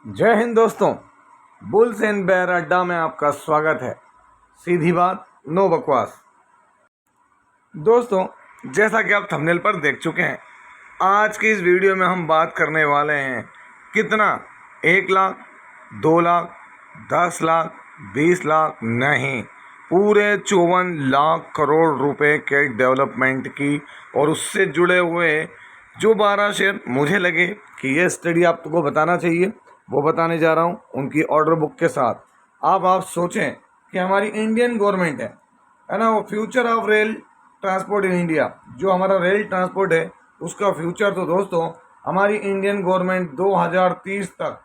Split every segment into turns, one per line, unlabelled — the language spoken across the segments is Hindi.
जय हिंद दोस्तों। बुल्स एंड बेयर अड्डा में आपका स्वागत है। सीधी बात, नो बकवास। दोस्तों, जैसा कि आप थंबनेल पर देख चुके हैं, आज की इस वीडियो में हम बात करने वाले हैं कितना 1 लाख, 2 लाख, 10 लाख, 20 लाख नहीं, पूरे 54 लाख करोड़ रुपए के डेवलपमेंट की और उससे जुड़े हुए जो 12 शेयर मुझे लगे कि ये स्टडी आपको बताना चाहिए, वो बताने जा रहा हूँ उनकी ऑर्डर बुक के साथ। आप सोचें कि हमारी इंडियन गवर्नमेंट है ना, वो future of rail transport in India, जो हमारा रेल ट्रांसपोर्ट है उसका फ्यूचर, तो दोस्तों हमारी इंडियन गवर्नमेंट 2030 तक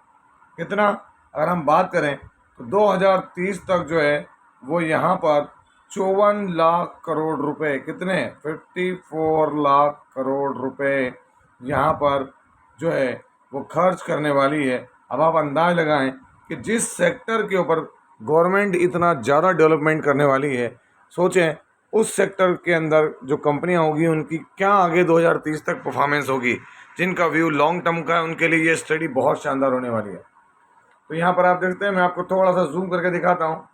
कितना, अगर हम बात करें तो 2030 तक जो है वो यहाँ पर 54 लाख करोड़ रुपए, कितने 54 लाख करोड़ रुपए यहाँ पर जो है वो खर्च करने वाली है। अब आप अंदाज लगाएं कि जिस सेक्टर के ऊपर गवर्नमेंट इतना ज़्यादा डेवलपमेंट करने वाली है, सोचें उस सेक्टर के अंदर जो कंपनियां होगी उनकी क्या आगे 2030 तक परफॉर्मेंस होगी। जिनका व्यू लॉन्ग टर्म का है उनके लिए ये स्टडी बहुत शानदार होने वाली है। तो यहाँ पर आप देखते हैं, मैं आपको थोड़ा सा जूम करके दिखाता हूँ।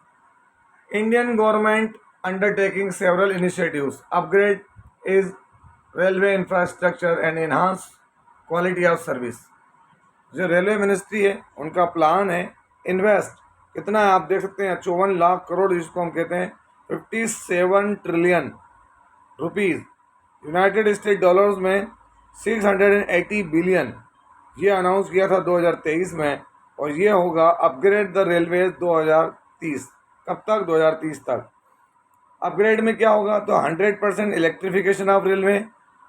Indian government undertaking several initiatives upgrade is railway infrastructure and enhance quality of service. जो रेलवे मिनिस्ट्री है उनका प्लान है इन्वेस्ट कितना है, आप देख सकते हैं 54 लाख करोड़, जिसको हम कहते हैं 57 trillion rupees, United state dollars में 680 बिलियन, ये अनाउंस किया था 2023 में। और ये होगा अपग्रेड द रेलवेज 2030। कब तक? 2030 तक। अपग्रेड में क्या होगा, तो 100% electrification of railway,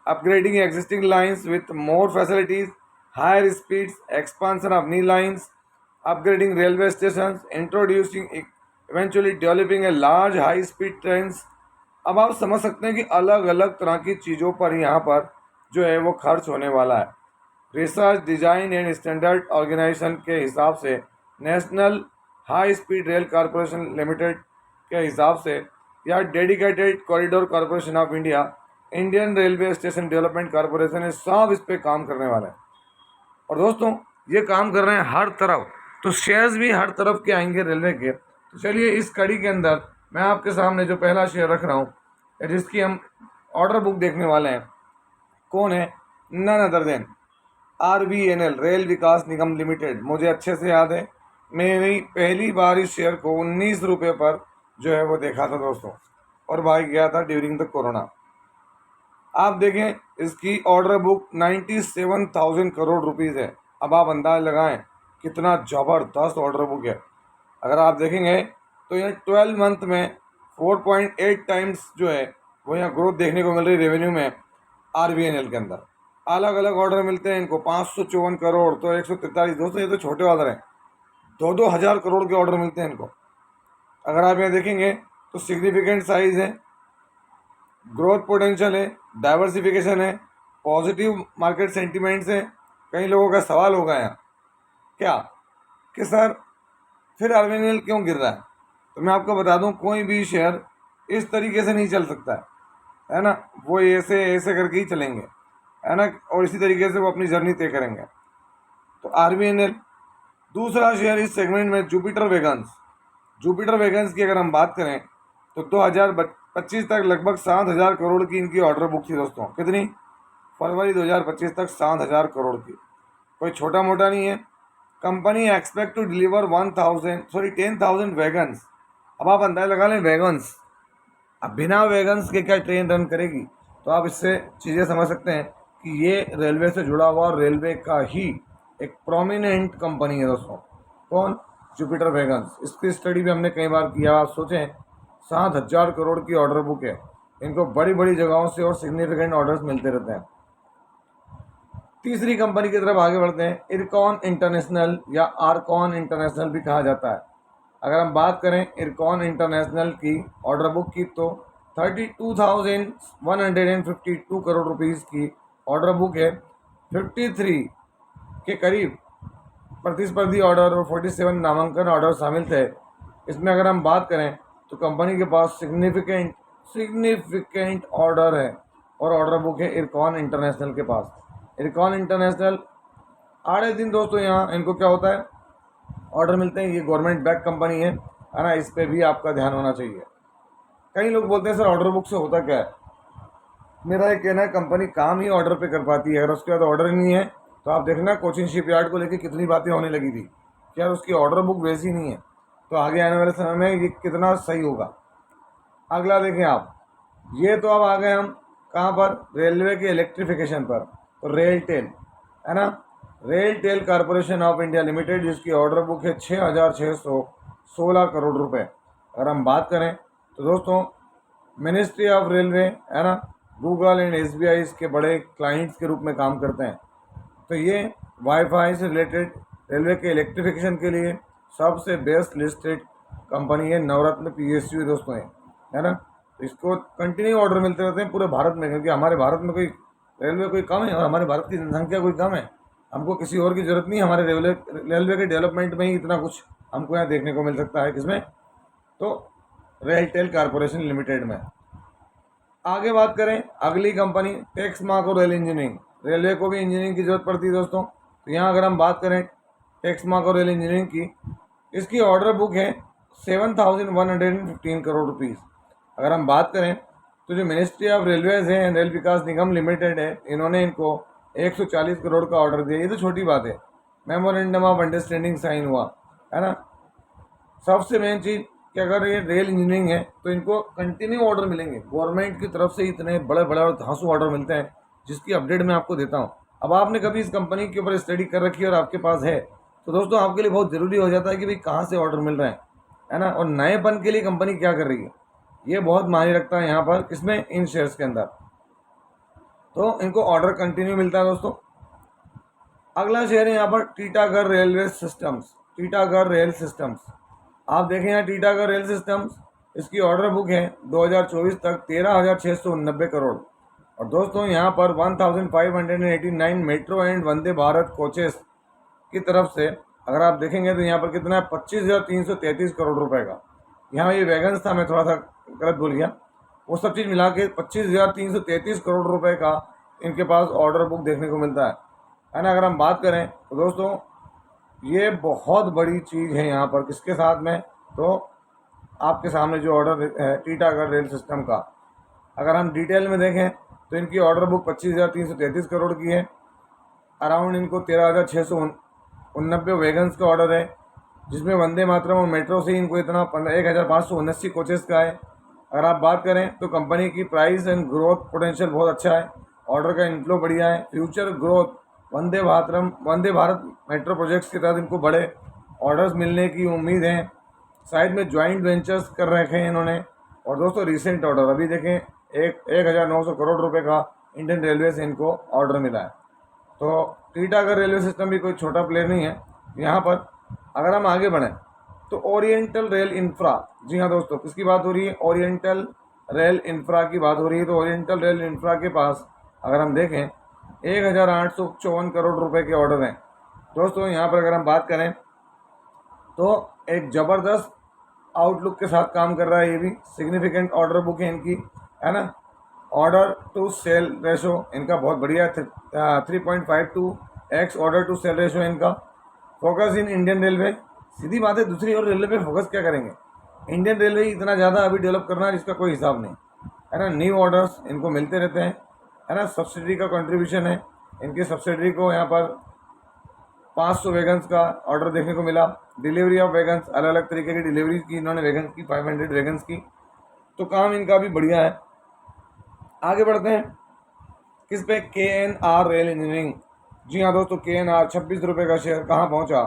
upgrading existing lines with more facilities, higher speeds, expansion of new lines, upgrading railway stations, introducing eventually developing a large high speed trains। अब आप समझ सकते हैं कि अलग अलग तरह की चीज़ों पर यहाँ पर जो है वो खर्च होने वाला है। Research, design and standard organisation के हिसाब से, national high speed rail corporation limited के हिसाब से, या dedicated corridor corporation of India, Indian railway station development corporation, ये सब इस पर काम करने वाले हैं। और दोस्तों ये काम कर रहे हैं हर तरफ, तो शेयर्स भी हर तरफ के आएंगे रेलवे के। तो चलिए इस कड़ी के अंदर मैं आपके सामने जो पहला शेयर रख रहा हूँ, जिसकी हम ऑर्डर बुक देखने वाले हैं, कौन है? None other than RVNL, Rail Vikas Nigam Limited. मुझे अच्छे से याद है, मैंने पहली बार इस शेयर को 19 रुपये पर जो है वो देखा था दोस्तों, और भाई गया था ड्यूरिंग द कोरोना। आप देखें इसकी ऑर्डर बुक 97,000 करोड़ रुपीज़ है। अब आप अंदाज लगाएं कितना ज़बरदस्त ऑर्डर बुक है। अगर आप देखेंगे तो ये 12 मंथ में 4.8 टाइम्स जो है वो यहाँ ग्रोथ देखने को मिल रही रेवेन्यू में। RVNL के अंदर अलग अलग ऑर्डर मिलते हैं इनको, 554 करोड़, तो 143। दोस्तों ये तो छोटे ऑर्डर हैं, 2-2 हज़ार करोड़ के ऑर्डर मिलते हैं इनको। अगर आप यहाँ देखेंगे तो सिग्निफिकेंट साइज़ है, ग्रोथ पोटेंशियल है, डाइवर्सिफिकेशन है, पॉजिटिव मार्केट सेंटिमेंट्स हैं। कई लोगों का सवाल होगा यहाँ क्या कि सर फिर RVNL क्यों गिर रहा है? तो मैं आपको बता दूं, कोई भी शेयर इस तरीके से नहीं चल सकता है ना, वो ऐसे ऐसे करके ही चलेंगे, है ना, और इसी तरीके से वो अपनी जर्नी तय करेंगे। तो RVNL। दूसरा शेयर इस सेगमेंट में जुपिटर वेगन्स। जुपिटर वेगन्स की अगर हम बात करें तो 2025 तक लगभग 7,000 करोड़ की इनकी ऑर्डर बुक थी दोस्तों। कितनी? फरवरी 2025 तक 7,000 करोड़ की, कोई छोटा मोटा नहीं है। Company expect to deliver 10,000 wagons. अब आप अंदाजा लगा लें वैगन्स, अब बिना वैगन्स के क्या ट्रेन रन करेगी? तो आप इससे चीज़ें समझ सकते हैं कि ये रेलवे से जुड़ा हुआ रेलवे का ही एक प्रोमिनेंट कंपनी है दोस्तों। कौन? Jupiter vegans. इसकी स्टडी भी हमने कई बार किया। आप सोचें 7,000 करोड़ की ऑर्डर बुक है, इनको बड़ी बड़ी जगहों से और सिग्निफिकेंट ऑर्डर्स मिलते रहते हैं। तीसरी कंपनी की तरफ आगे बढ़ते हैं, इरकॉन इंटरनेशनल, या आरकॉन इंटरनेशनल भी कहा जाता है। अगर हम बात करें इरकॉन इंटरनेशनल की ऑर्डर बुक की, तो 32,152 करोड़ रुपीज़ की ऑर्डर बुक है। 53 के करीब प्रतिस्पर्धी ऑर्डर और 47 नामांकन ऑर्डर शामिल थे। इसमें अगर हम बात करें तो कंपनी के पास सिग्निफिकेंट ऑर्डर है और ऑर्डर बुक है इरकॉन इंटरनेशनल के पास। इरकॉन इंटरनेशनल आड़े दिन दोस्तों यहाँ इनको क्या होता है, ऑर्डर मिलते हैं। ये गवर्नमेंट बैक कंपनी है ना, इस पर भी आपका ध्यान होना चाहिए। कई लोग बोलते हैं सर ऑर्डर बुक से होता क्या है। मेरा ये कहना है कंपनी काम ही ऑर्डर पे कर पाती है। अगर उसके बाद ऑर्डर नहीं है तो आप देखना कोचिन शिपयार्ड को लेकर कितनी बातें होने लगी थी कि यार उसकी ऑर्डर बुक वैसी नहीं है, तो आगे आने वाले समय में ये कितना सही होगा। अगला देखें आप, ये तो अब आ गए हम कहाँ पर, रेलवे के इलेक्ट्रिफिकेशन पर। तो रेल टेल है ना, RailTel corporation of India limited, जिसकी ऑर्डर बुक है 6,616 करोड़ रुपए। अगर हम बात करें तो दोस्तों मिनिस्ट्री ऑफ रेलवे है ना, गूगल एंड SBI इसके बड़े क्लाइंट्स के रूप में काम करते हैं। तो ये वाईफाई से रिलेटेड रेलवे के इलेक्ट्रिफिकेशन के लिए सबसे बेस्ट लिस्टेड कंपनी है, नवरत्न PSU दोस्तों है ना। तो इसको कंटिन्यू ऑर्डर मिलते रहते हैं पूरे भारत में, क्योंकि हमारे भारत में कोई रेलवे कोई कम है और हमारे भारत की जनसंख्या कोई कम है। हमको किसी और की ज़रूरत नहीं, हमारे रेलवे के डेवलपमेंट में ही इतना कुछ हमको यहाँ देखने को मिल सकता है। किसमें, तो रेल टेल कॉरपोरेशन लिमिटेड में। आगे बात करें अगली company Texmaco rail engineering. Railway को भी इंजीनियरिंग की ज़रूरत पड़ती है दोस्तों। तो यहाँ अगर हम बात करें टेक्समाको रेल इंजीनियरिंग की, इसकी ऑर्डर बुक है 7,115 करोड़ रुपीज़। अगर हम बात करें तो जो मिनिस्ट्री ऑफ रेलवेज़ है, रेल विकास निगम लिमिटेड है, इन्होंने इनको 140 करोड़ का ऑर्डर दिया। ये तो छोटी बात है, मेमोरेंडम ऑफ अंडरस्टैंडिंग साइन हुआ है ना। सबसे मेन चीज़ कि अगर ये रेल इंजीनियरिंग है तो इनको कंटिन्यू ऑर्डर मिलेंगे गवर्नमेंट की तरफ से। इतने बड़े बड़े और धांसू ऑर्डर मिलते हैं जिसकी अपडेट मैं आपको देता हूँ। अब आपने कभी इस कंपनी के ऊपर स्टडी कर रखी है और आपके पास है, तो दोस्तों आपके लिए बहुत ज़रूरी हो जाता है कि भाई कहाँ से ऑर्डर मिल रहे हैं, है ना, और नएपन के लिए कंपनी क्या कर रही है, ये बहुत मायने रखता है यहाँ पर, किसमें, इन शेयर्स के अंदर। तो इनको ऑर्डर कंटिन्यू मिलता है दोस्तों। अगला शेयर है यहाँ पर Titagarh railway systems. Titagarh rail systems, आप देखें यहाँ टीटागढ़ रेल सिस्टम्स, इसकी ऑर्डर बुक है 2024 तक 13,689 करोड़। और दोस्तों यहाँ पर 1,589 metro and Vande Bharat coaches की तरफ से अगर आप देखेंगे तो यहाँ पर कितना है, 25,333 करोड़ रुपए का। यहाँ ये वैगन्स था, मैं थोड़ा सा गलत बोल गया, वो सब चीज़ मिला के 25,333 करोड़ रुपए का इनके पास ऑर्डर बुक देखने को मिलता है ना। अगर हम बात करें तो दोस्तों ये बहुत बड़ी चीज़ है यहाँ पर, किसके साथ में, तो आपके सामने जो ऑर्डर है टीटागढ़ रेल सिस्टम का, अगर हम डिटेल में देखें तो इनकी ऑर्डर बुक 25,333 करोड़ की है। अराउंड इनको 13,689 वैगन्स का ऑर्डर है, जिसमें वंदे मातरम और मेट्रो से इनको इतना 1,579 कोचेस का है। अगर आप बात करें तो कंपनी की प्राइस एंड ग्रोथ पोटेंशियल बहुत अच्छा है, ऑर्डर का इनफ्लो बढ़िया है, future growth Vande Bharat metro projects के तहत इनको बड़े ऑर्डर्स मिलने की उम्मीद है। साइड में ज्वाइंट वेंचर्स कर रखे हैं इन्होंने। और दोस्तों रिसेंट ऑर्डर अभी देखें 1,900 करोड़ रुपए का इंडियन रेलवे से इनको ऑर्डर मिला है। तो टीटागढ़ रेलवे सिस्टम भी कोई छोटा प्लेयर नहीं है यहाँ पर। अगर हम आगे बढ़ें तो ओरिएंटल रेल इंफ्रा, जी हाँ दोस्तों, किसकी बात हो रही है, ओरिएंटल रेल इंफ्रा की बात हो रही है। तो ओरिएंटल रेल इंफ्रा के पास अगर हम देखें 1,854 करोड़ रुपए के ऑर्डर हैं दोस्तों। यहाँ पर अगर हम बात करें तो एक ज़बरदस्त आउटलुक के साथ काम कर रहा है, ये भी सिग्निफिकेंट ऑर्डर बुक है इनकी, है ना। ऑर्डर टू सेल रेशो इनका बहुत बढ़िया है, 3.52x order to sale ratio इनका। फोकस इन इंडियन रेलवे, सीधी बात है, दूसरी और रेलवे पे फोकस क्या करेंगे, इंडियन रेलवे इतना ज़्यादा अभी डेवलप करना है जिसका कोई हिसाब नहीं, है ना। न्यू ऑर्डर्स इनको मिलते रहते हैं, है ना। सब्सिडी का कंट्रीब्यूशन है, इनकी सब्सिडी को यहाँ पर 500 वैगन्स का ऑर्डर देखने को मिला। डिलीवरी ऑफ वैगन्स, अलग अलग तरीके की डिलीवरी की इन्होंने वैगन्स की, 500 वैगन्स की। तो काम इनका भी बढ़िया है। आगे बढ़ते हैं किस पे, KNR रेल इंजीनियरिंग। जी हाँ दोस्तों, KNR 26 रुपये का शेयर कहाँ पहुँचा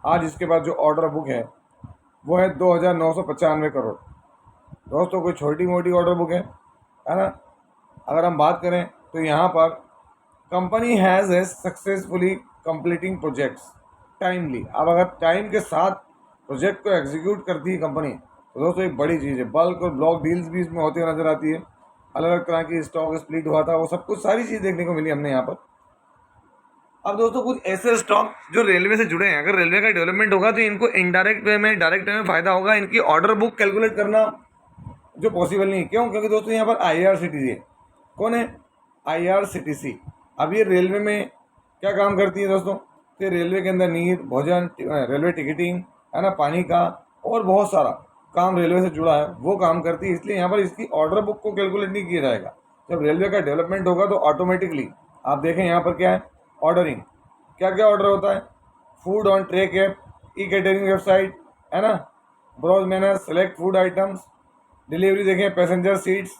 आज। इसके बाद जो ऑर्डर बुक है वो है 2,995 करोड़। दोस्तों कोई छोटी मोटी ऑर्डर बुक है ना। अगर हम बात करें तो यहाँ पर company has a successfully completing projects timely. अब अगर टाइम के साथ प्रोजेक्ट को एग्जीक्यूट करती है कंपनी तो दोस्तों एक बड़ी चीज़ है। बल्क और ब्लॉक डील्स भी इसमें होती हुई नजर आती है, अलग अलग तरह की स्टॉक स्प्लिट हुआ था, वो सब कुछ सारी चीज़ देखने को मिली हमने यहाँ पर। अब दोस्तों कुछ ऐसे स्टॉक जो रेलवे से जुड़े हैं, अगर रेलवे का डेवलपमेंट होगा तो इनको इनडायरेक्ट वे में, डायरेक्ट वे में फ़ायदा होगा। इनकी ऑर्डर बुक कैलकुलेट करना जो पॉसिबल नहीं, क्यों, क्योंकि दोस्तों यहाँ पर IRCTC है। कौन है, IRCTC। अब ये रेलवे में क्या काम करती है दोस्तों, तो रेलवे के अंदर नीर, भोजन, रेलवे टिकटिंग, है ना, पानी का और बहुत सारा काम रेलवे से जुड़ा है वो काम करती है। इसलिए यहाँ पर इसकी ऑर्डर बुक को कैलकुलेट नहीं किया जाएगा। जब रेलवे का डेवलपमेंट होगा तो ऑटोमेटिकली आप देखें यहाँ पर क्या है, ऑर्डरिंग, क्या क्या ऑर्डर होता है, food on track app, e catering website, है ना, browse menu, select food items, delivery देखें, passenger seats,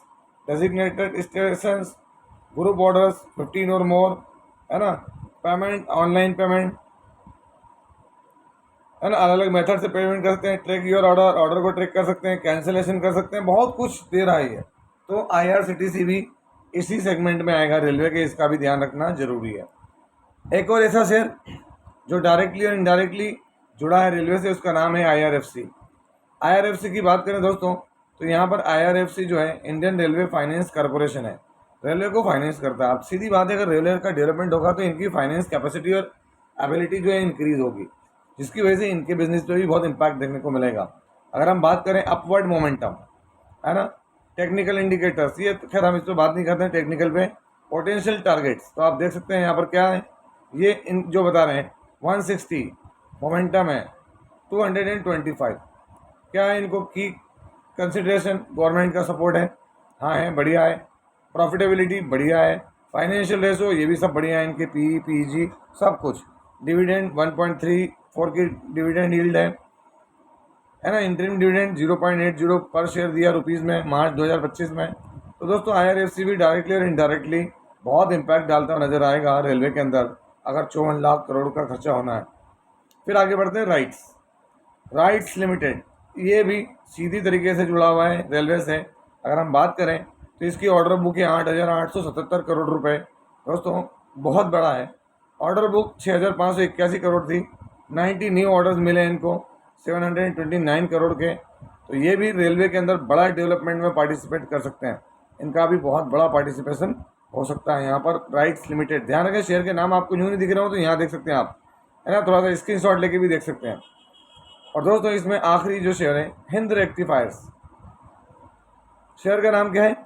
designated station, group orders 15 और मोर, है ना, पेमेंट, ऑनलाइन पेमेंट, है ना, अलग अलग मेथड से पेमेंट कर सकते हैं, ट्रैक योर ऑर्डर, ऑर्डर को ट्रैक कर सकते हैं, कैंसिलेशन कर सकते हैं, बहुत कुछ दे रहा है ये। तो IRCTC भी इसी सेगमेंट में आएगा रेलवे के, इसका भी ध्यान रखना जरूरी है। एक और ऐसा शेयर जो डायरेक्टली और इनडायरेक्टली जुड़ा है रेलवे से, उसका नाम है IRFC। IRFC की बात करें दोस्तों तो यहाँ पर IRFC जो है इंडियन रेलवे फाइनेंस कॉरपोरेशन है, रेलवे को फाइनेंस करता है। अब सीधी बात है, अगर रेलवे का डेवलपमेंट होगा तो इनकी फाइनेंस कैपेसिटी और एबिलिटी जो है इंक्रीज होगी, जिसकी वजह से इनके बिजनेस पे भी बहुत इम्पैक्ट देखने को मिलेगा। अगर हम बात करें अपवर्ड मोमेंटम, है ना, टेक्निकल इंडिकेटर्स, ये खैर हम इस पर बात नहीं करते हैं टेक्निकल पे, पोटेंशियल टारगेट्स, तो आप देख सकते हैं यहाँ पर क्या है, ये इन जो बता रहे हैं 160 मोमेंटम है, 225 क्या है, इनको की कंसिडरेशन गवर्नमेंट का सपोर्ट है, हाँ है, बढ़िया है, प्रॉफिटेबिलिटी बढ़िया है, फाइनेंशियल रेशो ये भी सब बढ़िया है इनके, PE PEG सब कुछ, डिविडेंड 1.34 की डिविडेंड यील्ड है ना, इंटरिम डिविडेंड 0.80 पर शेयर दिया रुपीज़ में मार्च 2025 में। तो दोस्तों IRFC भी डायरेक्टली और इनडायरेक्टली बहुत इम्पैक्ट डालता हुआ नजर आएगा रेलवे के अंदर, अगर 54 लाख करोड़ का खर्चा होना है। फिर आगे बढ़ते हैं, राइट्स लिमिटेड, ये भी सीधी तरीके से जुड़ा हुआ है रेलवे से। अगर हम बात करें तो इसकी ऑर्डर बुक है 8,877 करोड़ रुपए, दोस्तों बहुत बड़ा है। ऑर्डर बुक 6,581 करोड़ थी, 90 न्यू ऑर्डर्स मिले इनको 729 करोड़ के। तो ये भी रेलवे के अंदर बड़ा डेवलपमेंट में पार्टिसिपेट कर सकते हैं, इनका भी बहुत बड़ा पार्टिसिपेशन हो सकता है यहाँ पर। राइट्स लिमिटेड, ध्यान रखें शेयर के नाम आपको यूँ नहीं दिख रहे हो तो यहाँ देख सकते हैं आप, है ना, थोड़ा सा स्क्रीनशॉट लेके भी देख सकते हैं। और दोस्तों इसमें आखिरी जो शेयर है हिंद रेक्टिफायर्स, शेयर का नाम क्या है,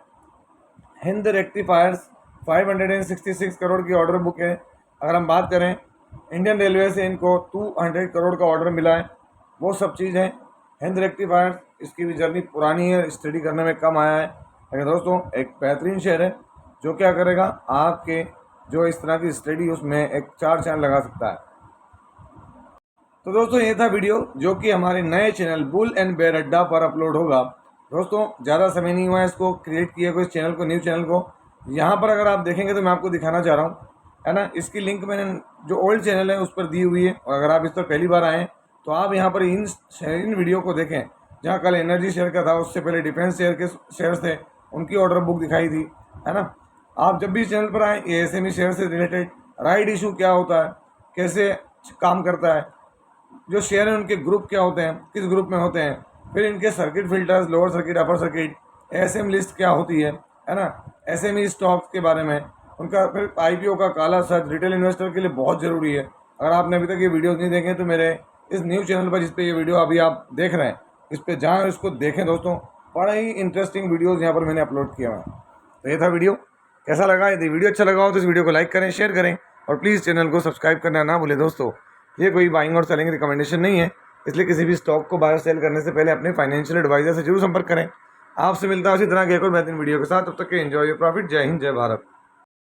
हिंद रेक्टिफायर्स, 566 करोड़ की ऑर्डर बुक है। अगर हम बात करें इंडियन रेलवे से इनको 200 करोड़ का ऑर्डर मिला है, वो सब चीज़ है। हिंद रेक्टिफायर्स, इसकी भी जर्नी पुरानी है, स्टडी करने में कम आया है, लेकिन दोस्तों एक बेहतरीन शेयर है जो क्या करेगा, आपके जो इस तरह की स्टडी उसमें एक 4 चांद लगा सकता है। तो दोस्तों ये था वीडियो जो कि हमारे नए चैनल बुल एंड बेयर अड्डा पर अपलोड होगा। दोस्तों ज़्यादा समय नहीं हुआ है इसको क्रिएट किए हुए, इस चैनल को, न्यू चैनल को। यहाँ पर अगर आप देखेंगे तो मैं आपको दिखाना चाह रहा हूँ, है ना, इसकी लिंक मैंने जो ओल्ड चैनल है उस पर दी हुई है। और अगर आप इस पर पहली बार आएँ तो आप यहाँ पर इन वीडियो को देखें, जहाँ कल एनर्जी शेयर का था, उससे पहले डिफेंस शेयर के शेयर्स थे, उनकी ऑर्डर बुक दिखाई थी, है ना। आप जब भी चैनल पर आएँ, ये SME शेयर से रिलेटेड राइट इशू क्या होता है, कैसे काम करता है, जो शेयर है उनके ग्रुप क्या होते हैं, किस ग्रुप में होते हैं, फिर इनके circuit filters, lower circuit, upper circuit, SM list क्या होती है ना, SME स्टॉक्स के बारे में उनका, फिर IPO का काला सर्च रिटेल इन्वेस्टर के लिए बहुत ज़रूरी है। अगर आपने अभी तक ये वीडियोस नहीं देखे तो मेरे इस न्यू चैनल पर, जिस पे ये वीडियो अभी आप देख रहे हैं, इस पर जाएँ, इसको देखें दोस्तों, बड़ा ही इंटरेस्टिंग वीडियोज़ यहाँ पर मैंने अपलोड किया है। तो ये था वीडियो, कैसा लगा, यदि वीडियो अच्छा लगा हो तो इस वीडियो को लाइक करें, शेयर करें और प्लीज़ चैनल को सब्सक्राइब करना ना भूलें। दोस्तों ये कोई बाइंग और सेलिंग रिकमेंडेशन नहीं है, इसलिए किसी भी स्टॉक को बाय और सेल करने से पहले अपने फाइनेंशियल एडवाइजर से जरूर संपर्क करें। आपसे मिलता है उसी तरह के एक और बेहतरीन वीडियो के साथ, तब तक के एंजॉय योर प्रॉफिट। जय हिंद, जय भारत।